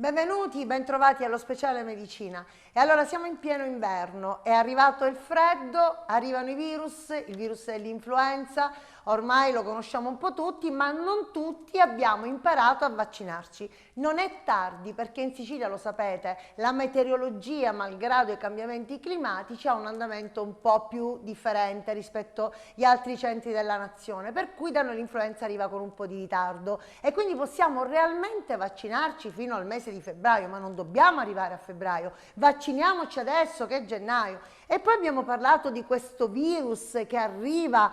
Benvenuti, bentrovati allo speciale medicina. E allora siamo in pieno inverno, è arrivato il freddo, arrivano il virus dell'influenza, ormai lo conosciamo un po' tutti, ma non tutti abbiamo imparato a vaccinarci. Non è tardi perché in Sicilia, lo sapete, la meteorologia, malgrado i cambiamenti climatici, ha un andamento un po' più differente rispetto agli altri centri della nazione, per cui da noi l'influenza arriva con un po' di ritardo e quindi possiamo realmente vaccinarci fino al mese di febbraio, ma non dobbiamo arrivare a febbraio, vacciniamoci adesso che è gennaio. E poi abbiamo parlato di questo virus che arriva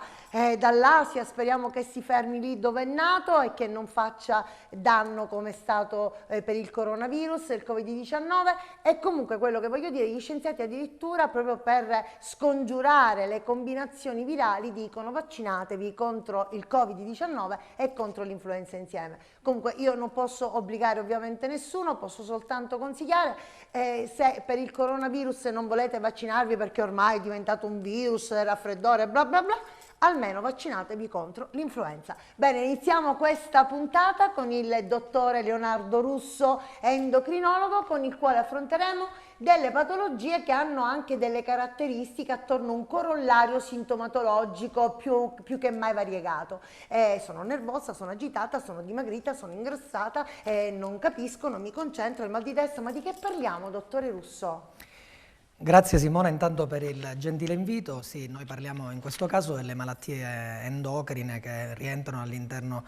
dall'Asia, speriamo che si fermi lì dove è nato e che non faccia danno come è stato per il coronavirus, il Covid-19. E comunque quello che voglio dire, gli scienziati addirittura proprio per scongiurare le combinazioni virali dicono vaccinatevi contro il Covid-19 e contro l'influenza insieme. Comunque io non posso obbligare ovviamente nessuno, posso soltanto consigliare, se per il coronavirus non volete vaccinarvi perché ormai è diventato un virus, raffreddore, bla bla bla, almeno vaccinatevi contro l'influenza. Bene, iniziamo questa puntata con il dottore Leonardo Russo, endocrinologo, con il quale affronteremo delle patologie che hanno anche delle caratteristiche attorno a un corollario sintomatologico più che mai variegato. Sono nervosa, sono agitata, sono dimagrita, sono ingrassata, non capisco, non mi concentro, il mal di testa. Ma di che parliamo, dottore Russo? Grazie Simona intanto per il gentile invito. Sì, noi parliamo in questo caso delle malattie endocrine che rientrano all'interno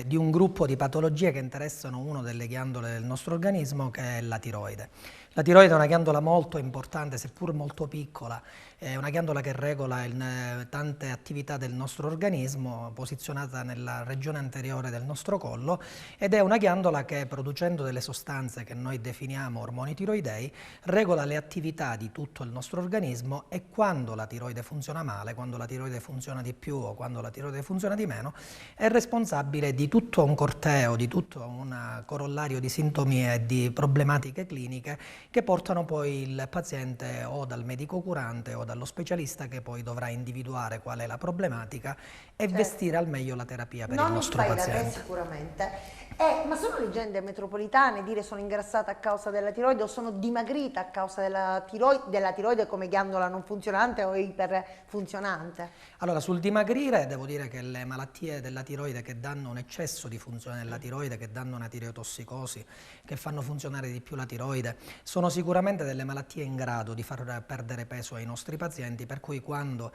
di un gruppo di patologie che interessano una delle ghiandole del nostro organismo, che è la tiroide. La tiroide è una ghiandola molto importante, seppur molto piccola, è una ghiandola che regola tante attività del nostro organismo, posizionata nella regione anteriore del nostro collo, ed è una ghiandola che, producendo delle sostanze che noi definiamo ormoni tiroidei, regola le attività di tutto il nostro organismo, e quando la tiroide funziona male, quando la tiroide funziona di più o quando la tiroide funziona di meno, è responsabile di tutto un corteo, di tutto un corollario di sintomi e di problematiche cliniche che portano poi il paziente o dal medico curante o dallo specialista, che poi dovrà individuare qual è la problematica e vestire al meglio la terapia per il nostro paziente. Non mi fai da te sicuramente. Ma sono leggende metropolitane dire sono ingrassata a causa della tiroide o sono dimagrita a causa della tiroide come ghiandola non funzionante o iperfunzionante? Allora, sul dimagrire devo dire che le malattie della tiroide che danno un eccesso di funzione della tiroide, che danno una tireotossicosi, che fanno funzionare di più la tiroide, sono sicuramente delle malattie in grado di far perdere peso ai nostri pazienti, per cui quando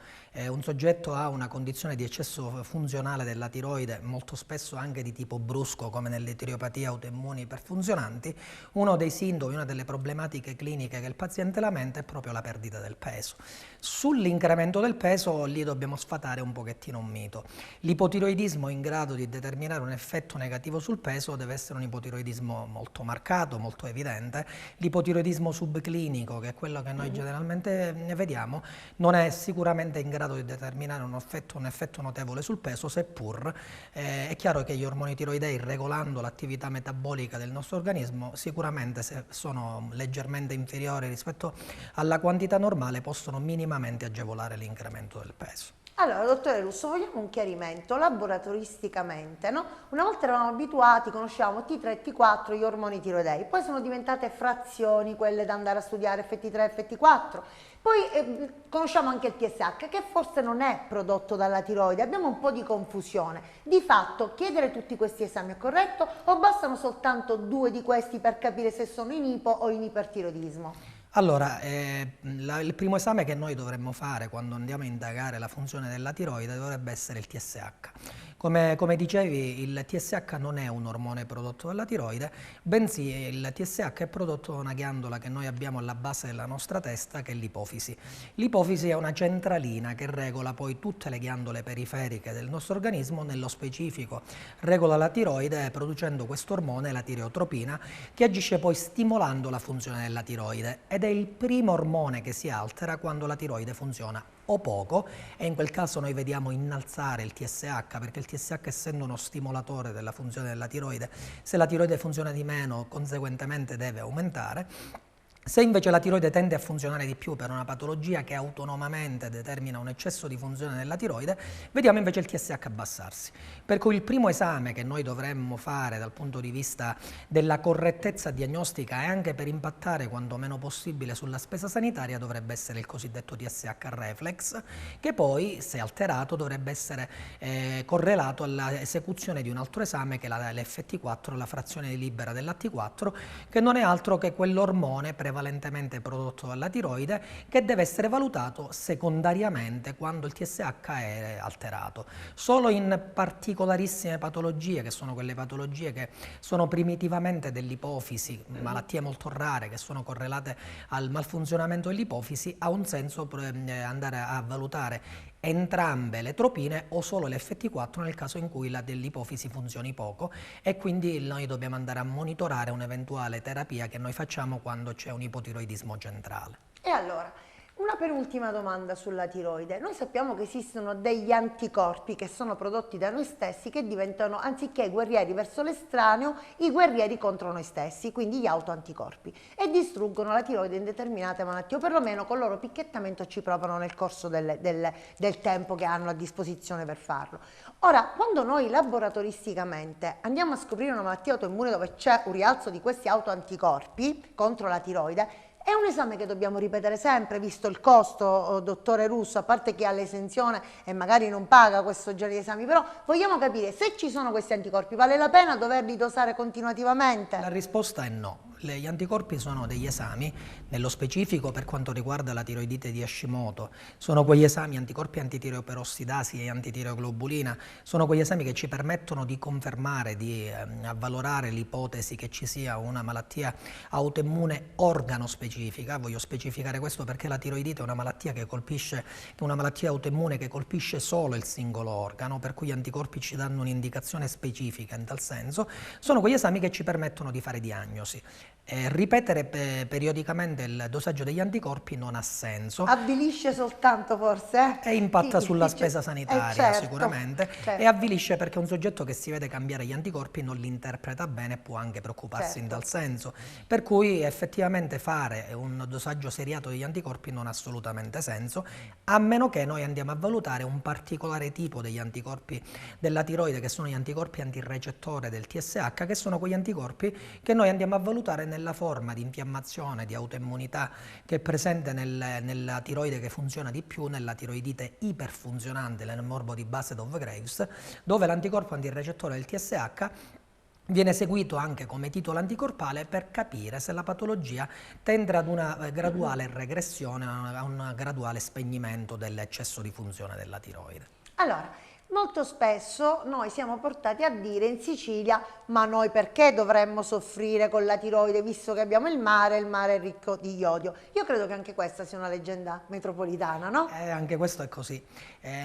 un soggetto ha una condizione di eccesso funzionale della tiroide, molto spesso anche di tipo brusco come nelle tiraopatie autoimmuni iperfunzionanti, uno dei sintomi, una delle problematiche cliniche che il paziente lamenta è proprio la perdita del peso. Sull'incremento del peso lì dobbiamo sfatare un pochettino un mito. L'ipotiroidismo in grado di determinare un effetto negativo sul peso deve essere un ipotiroidismo molto marcato, molto evidente. L'ipotiroidismo subclinico, che è quello che noi generalmente ne vediamo, non è sicuramente in grado di determinare un effetto notevole sul peso, seppur è chiaro che gli ormoni tiroidei, regolando l'attività metabolica del nostro organismo, sicuramente se sono leggermente inferiori rispetto alla quantità normale possono minimamente agevolare l'incremento del peso. Allora, dottore Russo, vogliamo un chiarimento laboratoristicamente, no? Una volta eravamo abituati, conoscevamo T3 e T4, gli ormoni tiroidei, poi sono diventate frazioni quelle da andare a studiare, FT3 e FT4, poi conosciamo anche il TSH, che forse non è prodotto dalla tiroide, abbiamo un po' di confusione. Di fatto, chiedere tutti questi esami è corretto o bastano soltanto 2 di questi per capire se sono in ipo o in ipertiroidismo? Allora, il primo esame che noi dovremmo fare quando andiamo a indagare la funzione della tiroide dovrebbe essere il TSH. Come dicevi, il TSH non è un ormone prodotto dalla tiroide, bensì il TSH è prodotto da una ghiandola che noi abbiamo alla base della nostra testa, che è l'ipofisi. L'ipofisi è una centralina che regola poi tutte le ghiandole periferiche del nostro organismo, nello specifico regola la tiroide producendo questo ormone, la tireotropina, che agisce poi stimolando la funzione della tiroide, ed è il primo ormone che si altera quando la tiroide funziona o poco, e in quel caso noi vediamo innalzare il TSH, perché il TSH, essendo uno stimolatore della funzione della tiroide, se la tiroide funziona di meno, conseguentemente deve aumentare. Se invece la tiroide tende a funzionare di più per una patologia che autonomamente determina un eccesso di funzione della tiroide, vediamo invece il TSH abbassarsi. Per cui il primo esame che noi dovremmo fare dal punto di vista della correttezza diagnostica e anche per impattare quanto meno possibile sulla spesa sanitaria dovrebbe essere il cosiddetto TSH reflex, che poi, se alterato, dovrebbe essere correlato all'esecuzione di un altro esame che è l'FT4, la frazione libera dell'AT4, che non è altro che quell'ormone prevalentemente prodotto dalla tiroide che deve essere valutato secondariamente quando il TSH è alterato. Solo in particolarissime patologie, che sono quelle patologie che sono primitivamente dell'ipofisi, malattie molto rare che sono correlate al malfunzionamento dell'ipofisi, ha un senso andare a valutare entrambe le tropine o solo l'FT4 nel caso in cui la dell'ipofisi funzioni poco, e quindi noi dobbiamo andare a monitorare un'eventuale terapia che noi facciamo quando c'è un ipotiroidismo centrale. E allora, una penultima domanda sulla tiroide. Noi sappiamo che esistono degli anticorpi che sono prodotti da noi stessi che diventano, anziché i guerrieri verso l'estraneo, i guerrieri contro noi stessi, quindi gli autoanticorpi, e distruggono la tiroide in determinate malattie, o perlomeno con il loro picchettamento ci provano nel corso del tempo che hanno a disposizione per farlo. Ora, quando noi laboratoristicamente andiamo a scoprire una malattia autoimmune dove c'è un rialzo di questi autoanticorpi contro la tiroide, è un esame che dobbiamo ripetere sempre, visto il costo, dottore Russo, a parte chi ha l'esenzione e magari non paga questo genere di esami, però vogliamo capire se ci sono questi anticorpi, vale la pena doverli dosare continuativamente? La risposta è no. Gli anticorpi sono degli esami, nello specifico per quanto riguarda la tiroidite di Hashimoto, sono quegli esami anticorpi antitireoperossidasi e antitireoglobulina, sono quegli esami che ci permettono di confermare, di avvalorare l'ipotesi che ci sia una malattia autoimmune organo specifica. Voglio specificare questo perché la tiroidite è una malattia che colpisce, una malattia autoimmune che colpisce solo il singolo organo, per cui gli anticorpi ci danno un'indicazione specifica in tal senso. Sono quegli esami che ci permettono di fare diagnosi. Ripetere periodicamente il dosaggio degli anticorpi non ha senso. Avvilisce soltanto forse? E impatta sulla spesa sanitaria certo, sicuramente, certo. E avvilisce perché un soggetto che si vede cambiare gli anticorpi non li interpreta bene e può anche preoccuparsi in tal senso. Per cui effettivamente fare un dosaggio seriato degli anticorpi non ha assolutamente senso, a meno che noi andiamo a valutare un particolare tipo degli anticorpi della tiroide, che sono gli anticorpi antirecettore del TSH, che sono quegli anticorpi che noi andiamo a valutare nella forma di infiammazione, di autoimmunità che è presente nella tiroide che funziona di più, nella tiroidite iperfunzionante, nel morbo di Basedov-Graves, dove l'anticorpo antirecettore del TSH viene seguito anche come titolo anticorpale per capire se la patologia tende ad una graduale regressione, a un graduale spegnimento dell'eccesso di funzione della tiroide. Allora, molto spesso noi siamo portati a dire in Sicilia: ma noi perché dovremmo soffrire con la tiroide visto che abbiamo il mare è ricco di iodio? Io credo che anche questa sia una leggenda metropolitana, no? Anche questo è così.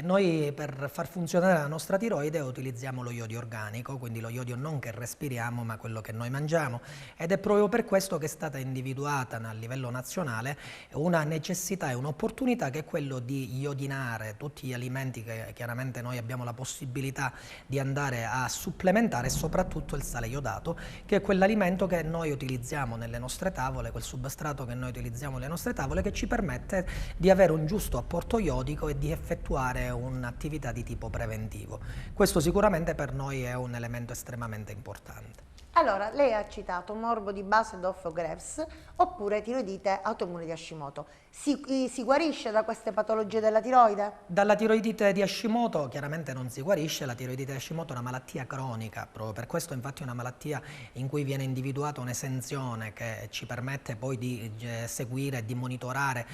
Noi per far funzionare la nostra tiroide utilizziamo lo iodio organico, quindi lo iodio non che respiriamo ma quello che noi mangiamo, ed è proprio per questo che è stata individuata a livello nazionale una necessità e un'opportunità che è quello di iodinare tutti gli alimenti che chiaramente noi abbiamo la possibilità di andare a supplementare, e soprattutto il sale iodato, che è quell'alimento che noi utilizziamo nelle nostre tavole, quel substrato che noi utilizziamo nelle nostre tavole, che ci permette di avere un giusto apporto iodico e di effettuare un'attività di tipo preventivo. Questo sicuramente per noi è un elemento estremamente importante. Allora, lei ha citato morbo di Basedov-Graves oppure tiroidite autoimmune di Hashimoto. Si guarisce da queste patologie della tiroide? Dalla tiroidite di Hashimoto chiaramente non si guarisce. La tiroidite di Hashimoto è una malattia cronica, proprio per questo infatti è una malattia in cui viene individuata un'esenzione che ci permette poi di seguire e di monitorare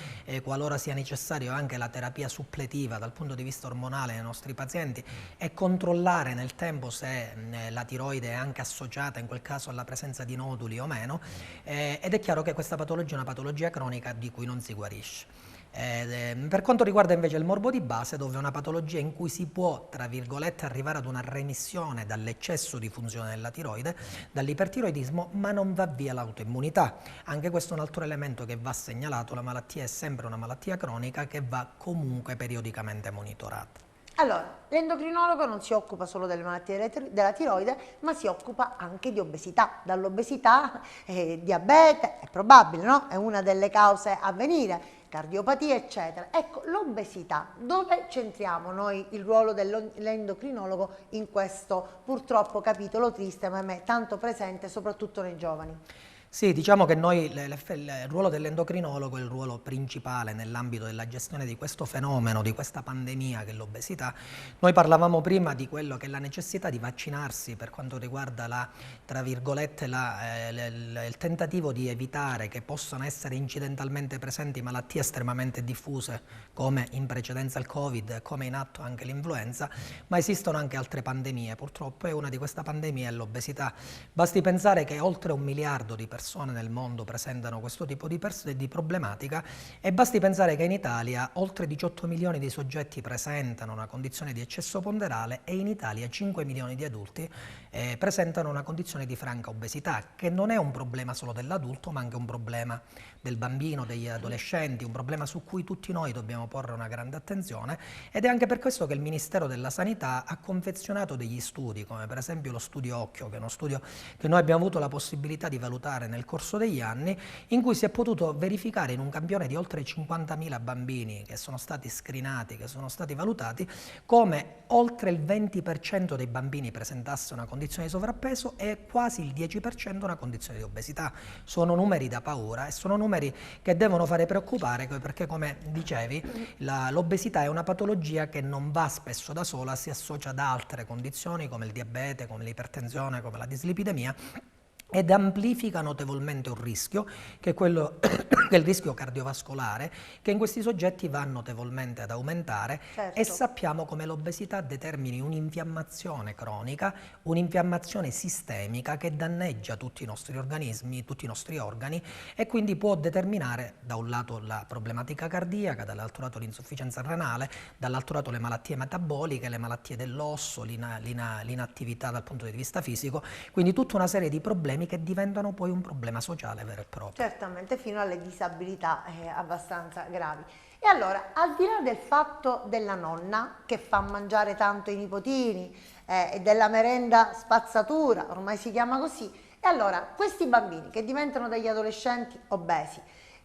qualora sia necessario anche la terapia suppletiva dal punto di vista ormonale nei nostri pazienti e controllare nel tempo se la tiroide è anche associata in quel caso alla presenza di noduli o meno, ed è chiaro che questa patologia è una patologia cronica di cui non si guarisce. Per quanto riguarda invece il morbo di base, dove è una patologia in cui si può, tra virgolette, arrivare ad una remissione dall'eccesso di funzione della tiroide, dall'ipertiroidismo, ma non va via l'autoimmunità. Anche questo è un altro elemento che va segnalato: la malattia è sempre una malattia cronica che va comunque periodicamente monitorata. Allora, l'endocrinologo non si occupa solo delle malattie della tiroide, ma si occupa anche di obesità. Dall'obesità, diabete, è probabile, no? È una delle cause a venire, cardiopatie, eccetera. Ecco, l'obesità, dove centriamo noi il ruolo dell'endocrinologo in questo purtroppo capitolo triste, ma a me tanto presente soprattutto nei giovani? Sì, diciamo che noi il ruolo dell'endocrinologo è il ruolo principale nell'ambito della gestione di questo fenomeno, di questa pandemia che è l'obesità. Noi parlavamo prima di quello che è la necessità di vaccinarsi per quanto riguarda tra virgolette, il tentativo di evitare che possano essere incidentalmente presenti malattie estremamente diffuse come in precedenza il Covid, come in atto anche l'influenza, ma esistono anche altre pandemie purtroppo e una di queste pandemie è l'obesità. Basti pensare che oltre 1 miliardo di persone nel mondo presentano questo tipo di problematica e basti pensare che in Italia oltre 18 milioni di soggetti presentano una condizione di eccesso ponderale e in Italia 5 milioni di adulti presentano una condizione di franca obesità, che non è un problema solo dell'adulto ma anche un problema del bambino, degli adolescenti, un problema su cui tutti noi dobbiamo porre una grande attenzione ed è anche per questo che il Ministero della Sanità ha confezionato degli studi, come per esempio lo studio Occhio, che è uno studio che noi abbiamo avuto la possibilità di valutare nel corso degli anni, in cui si è potuto verificare in un campione di oltre 50.000 bambini che sono stati screenati, che sono stati valutati, come oltre il 20% dei bambini presentasse una condizione di sovrappeso e quasi il 10% una condizione di obesità. Sono numeri da paura e sono numeri che devono fare preoccupare, perché come dicevi l'obesità è una patologia che non va spesso da sola, si associa ad altre condizioni come il diabete, come l'ipertensione, come la dislipidemia ed amplifica notevolmente un rischio, che è quello che è il rischio cardiovascolare, che in questi soggetti va notevolmente ad aumentare. Certo. E sappiamo come l'obesità determini un'infiammazione cronica, un'infiammazione sistemica che danneggia tutti i nostri organismi, tutti i nostri organi e quindi può determinare da un lato la problematica cardiaca, dall'altro lato l'insufficienza renale, dall'altro lato le malattie metaboliche, le malattie dell'osso, l'inattività dal punto di vista fisico, quindi tutta una serie di problemi che diventano poi un problema sociale vero e proprio. Certamente, fino alle disabilità abbastanza gravi. E allora, al di là del fatto della nonna che fa mangiare tanto i nipotini e della merenda spazzatura, ormai si chiama così, e allora questi bambini che diventano degli adolescenti obesi,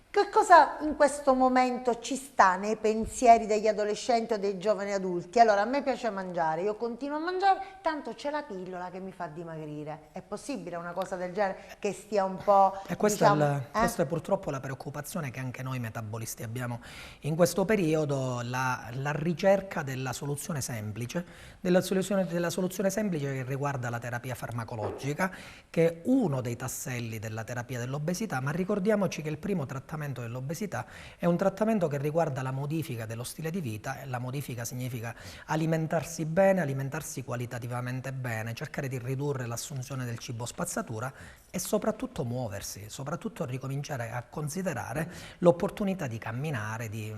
che cosa in questo momento ci sta nei pensieri degli adolescenti o dei giovani adulti? Allora, a me piace mangiare, io continuo a mangiare, tanto c'è la pillola che mi fa dimagrire. È possibile una cosa del genere che stia un po', E questa, diciamo, questa è purtroppo la preoccupazione che anche noi metabolisti abbiamo in questo periodo, la ricerca della soluzione semplice, della soluzione semplice che riguarda la terapia farmacologica, che è uno dei tasselli della terapia dell'obesità, ma ricordiamoci che il primo trattamento dell'obesità è un trattamento che riguarda la modifica dello stile di vita e la modifica significa alimentarsi bene, alimentarsi qualitativamente bene, cercare di ridurre l'assunzione del cibo spazzatura e soprattutto muoversi, soprattutto ricominciare a considerare l'opportunità di camminare, di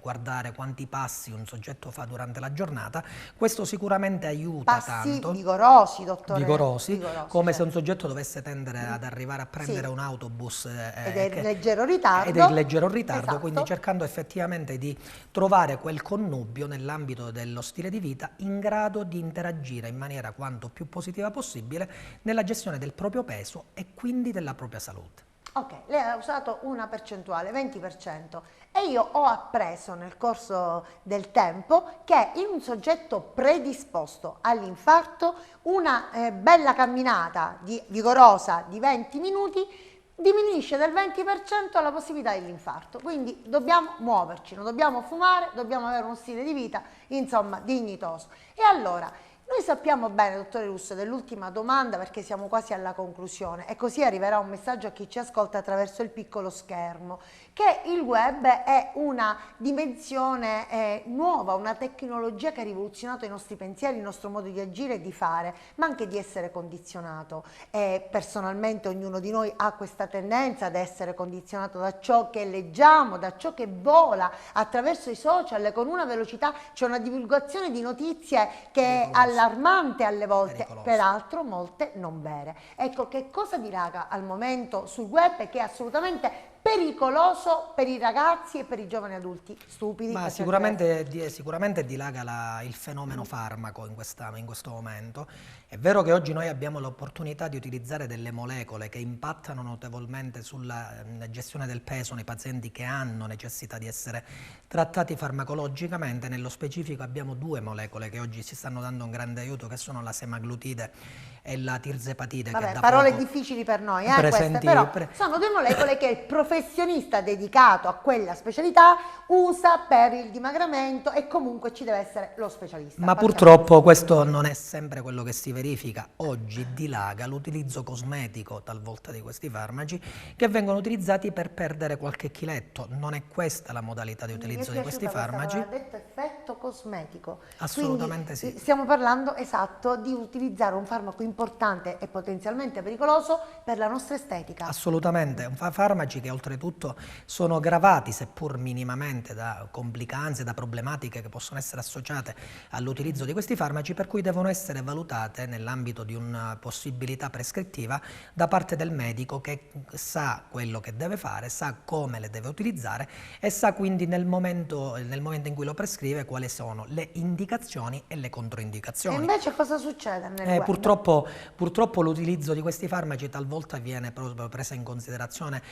guardare quanti passi un soggetto fa durante la giornata. Questo sicuramente aiuta passi tanto. vigorosi, dottore. Vigorosi, come se certo. un soggetto dovesse tendere ad arrivare a prendere Sì. un autobus Ed è in leggero ritardo. ed è in leggero ritardo, Esatto. quindi cercando effettivamente di trovare quel connubio nell'ambito dello stile di vita in grado di interagire in maniera quanto più positiva possibile nella gestione del proprio peso e quindi della propria salute. Ok, lei ha usato una percentuale, 20%, e io ho appreso nel corso del tempo che in un soggetto predisposto all'infarto una bella camminata vigorosa di 20 minuti diminuisce del 20% la possibilità dell'infarto. Quindi dobbiamo muoverci, non dobbiamo fumare, dobbiamo avere uno stile di vita, insomma, dignitoso. E allora, noi sappiamo bene, dottore Russo, dell'ultima domanda perché siamo quasi alla conclusione e così arriverà un messaggio a chi ci ascolta attraverso il piccolo schermo, che il web è una dimensione nuova, una tecnologia che ha rivoluzionato i nostri pensieri, il nostro modo di agire e di fare, ma anche di essere condizionato. E personalmente ognuno di noi ha questa tendenza ad essere condizionato da ciò che leggiamo, da ciò che vola attraverso i social, con una velocità, c'è una divulgazione di notizie che è allarmante alle volte, peraltro molte non vere. Ecco, che cosa dilaga al momento sul web che è assolutamente pericoloso per i ragazzi e per i giovani adulti stupidi. Ma sicuramente dilaga il fenomeno farmaco in questo momento. È vero che oggi noi abbiamo l'opportunità di utilizzare delle molecole che impattano notevolmente sulla gestione del peso nei pazienti che hanno necessità di essere trattati farmacologicamente. Nello specifico abbiamo due molecole che oggi ci stanno dando un grande aiuto, che sono la semaglutide e la tirzepatide. Vabbè, che da parole poco difficili per noi, presenti, queste, però sono due molecole che il professionista dedicato a quella specialità usa per il dimagramento e comunque ci deve essere lo specialista. Ma purtroppo questo non è sempre quello che si verifica. Oggi dilaga l'utilizzo cosmetico talvolta di questi farmaci che vengono utilizzati per perdere qualche chiletto. Non è questa la modalità di utilizzo di questi farmaci. Ha detto effetto cosmetico. Assolutamente quindi, sì. Stiamo parlando di utilizzare un farmaco importante e potenzialmente pericoloso per la nostra estetica. Assolutamente, farmaci che oltretutto sono gravati, seppur minimamente, da complicanze, da problematiche che possono essere associate all'utilizzo di questi farmaci, per cui devono essere valutate nell'ambito di una possibilità prescrittiva da parte del medico, che sa quello che deve fare, sa come le deve utilizzare e sa quindi nel momento in cui lo prescrive quali sono le indicazioni e le controindicazioni. E invece cosa succede nel web? Purtroppo l'utilizzo di questi farmaci talvolta viene proprio presa in considerazione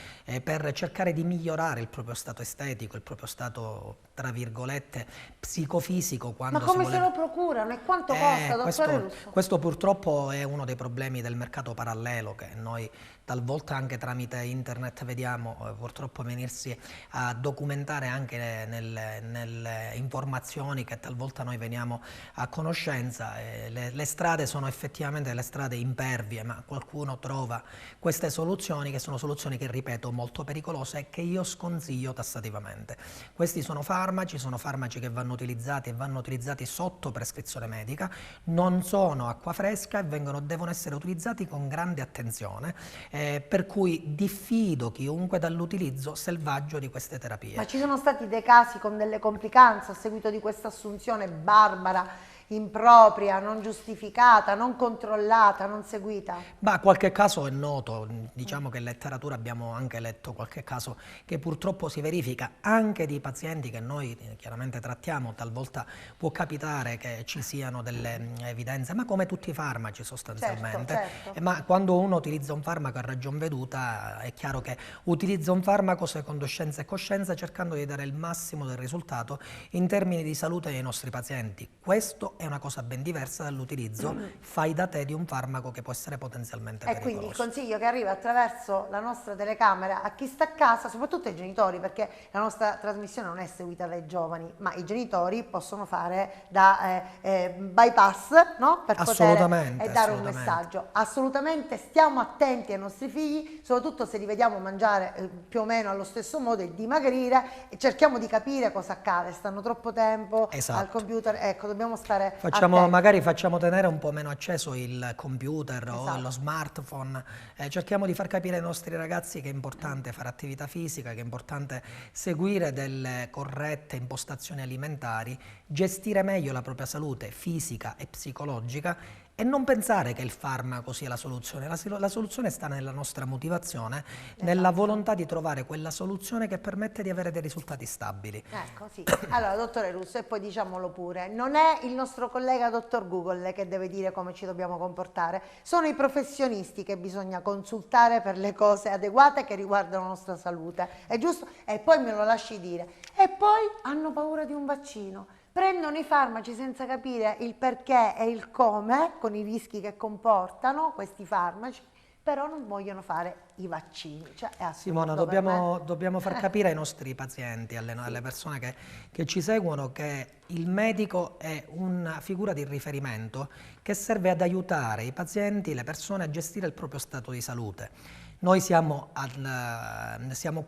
per cercare di migliorare il proprio stato estetico, il proprio stato, tra virgolette, psicofisico. Ma come se lo procurano e quanto costa, dottore Russo? Questo purtroppo è uno dei problemi del mercato parallelo che noi talvolta anche tramite internet vediamo purtroppo venirsi a documentare anche nelle informazioni che talvolta noi veniamo a conoscenza. Le strade sono effettivamente le strade impervie, ma qualcuno trova queste soluzioni, che sono soluzioni che, ripeto, molto pericolose e che io sconsiglio tassativamente. Questi sono farmaci che vanno utilizzati sotto prescrizione medica, non sono acqua fresca e devono essere utilizzati con grande attenzione, per cui diffido chiunque dall'utilizzo selvaggio di queste terapie. Ma ci sono stati dei casi con delle complicanze a seguito di questa assunzione barbara, impropria, non giustificata, non controllata, non seguita? Ma qualche caso è noto, diciamo che in letteratura abbiamo anche letto qualche caso che purtroppo si verifica anche di pazienti che noi chiaramente trattiamo. Talvolta può capitare che ci siano delle evidenze, ma come tutti i farmaci sostanzialmente. Certo. Ma quando uno utilizza un farmaco a ragion veduta è chiaro che utilizza un farmaco secondo scienza e coscienza, cercando di dare il massimo del risultato in termini di salute ai nostri pazienti. Questo è una cosa ben diversa dall'utilizzo fai da te di un farmaco che può essere potenzialmente pericoloso. E quindi il consiglio che arriva attraverso la nostra telecamera a chi sta a casa, soprattutto ai genitori, perché la nostra trasmissione non è seguita dai giovani, ma i genitori possono fare da bypass, no? Per poter dare un messaggio. Assolutamente stiamo attenti ai nostri figli, soprattutto se li vediamo mangiare più o meno allo stesso modo e dimagrire, e cerchiamo di capire cosa accade. Stanno troppo tempo al computer, ecco, dobbiamo stare magari facciamo tenere un po' meno acceso il computer o lo smartphone, cerchiamo di far capire ai nostri ragazzi che è importante fare attività fisica, che è importante seguire delle corrette impostazioni alimentari, gestire meglio la propria salute fisica e psicologica e non pensare che il farmaco sia la soluzione. La soluzione sta nella nostra motivazione, nella volontà di trovare quella soluzione che permette di avere dei risultati stabili. Ecco, sì. Allora, dottore Russo, e poi diciamolo pure, non è il nostro collega dottor Google che deve dire come ci dobbiamo comportare, sono i professionisti che bisogna consultare per le cose adeguate che riguardano la nostra salute, è giusto? E poi me lo lasci dire. E poi hanno paura di un vaccino. Prendono i farmaci senza capire il perché e il come, con i rischi che comportano questi farmaci, però non vogliono fare i vaccini. Cioè, Simona, dobbiamo far capire ai nostri pazienti, alle persone che ci seguono, che il medico è una figura di riferimento che serve ad aiutare i pazienti, le persone a gestire il proprio stato di salute. Noi siamo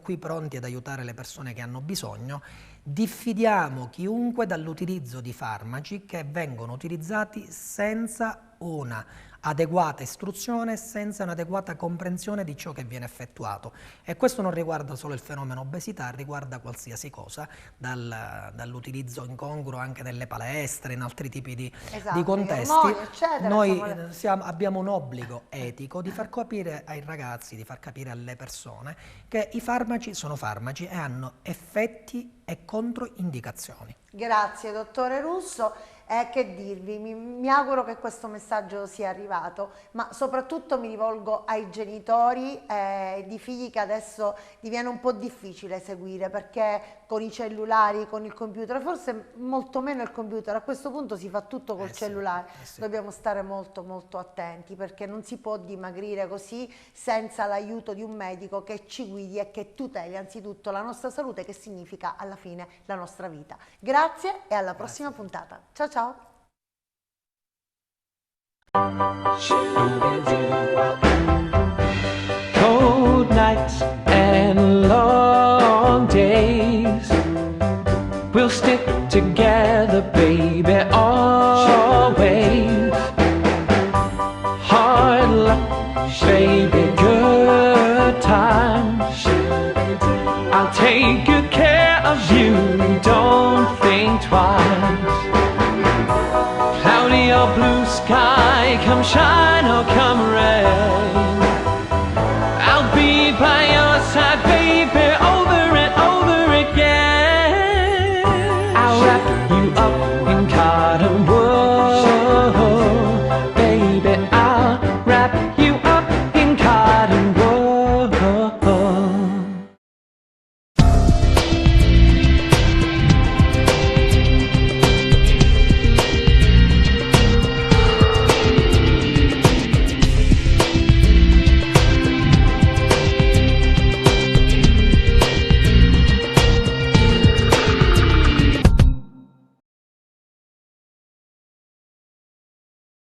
qui pronti ad aiutare le persone che hanno bisogno. Diffidiamo chiunque dall'utilizzo di farmaci che vengono utilizzati senza una adeguata istruzione, senza un'adeguata comprensione di ciò che viene effettuato. E questo non riguarda solo il fenomeno obesità, riguarda qualsiasi cosa, dall'utilizzo incongruo anche nelle palestre, in altri tipi di contesti. Ormoni, eccetera, Noi abbiamo un obbligo etico di far capire ai ragazzi, di far capire alle persone che i farmaci sono farmaci e hanno effetti e controindicazioni. Grazie dottore Russo. Che dirvi, mi auguro che questo messaggio sia arrivato, ma soprattutto mi rivolgo ai genitori di figli che adesso diviene un po' difficile seguire, perché con i cellulari, con il computer, forse molto meno il computer, a questo punto si fa tutto col cellulare, dobbiamo stare molto molto attenti, perché non si può dimagrire così senza l'aiuto di un medico che ci guidi e che tuteli anzitutto la nostra salute, che significa alla fine la nostra vita. Grazie e alla prossima puntata. Ciao ciao! Cold nights and long days, we'll stick together, baby, always. Hard luck, baby, good times, I'll take good care of you, don't think twice. Cloudy or blue sky, come shine or come rain,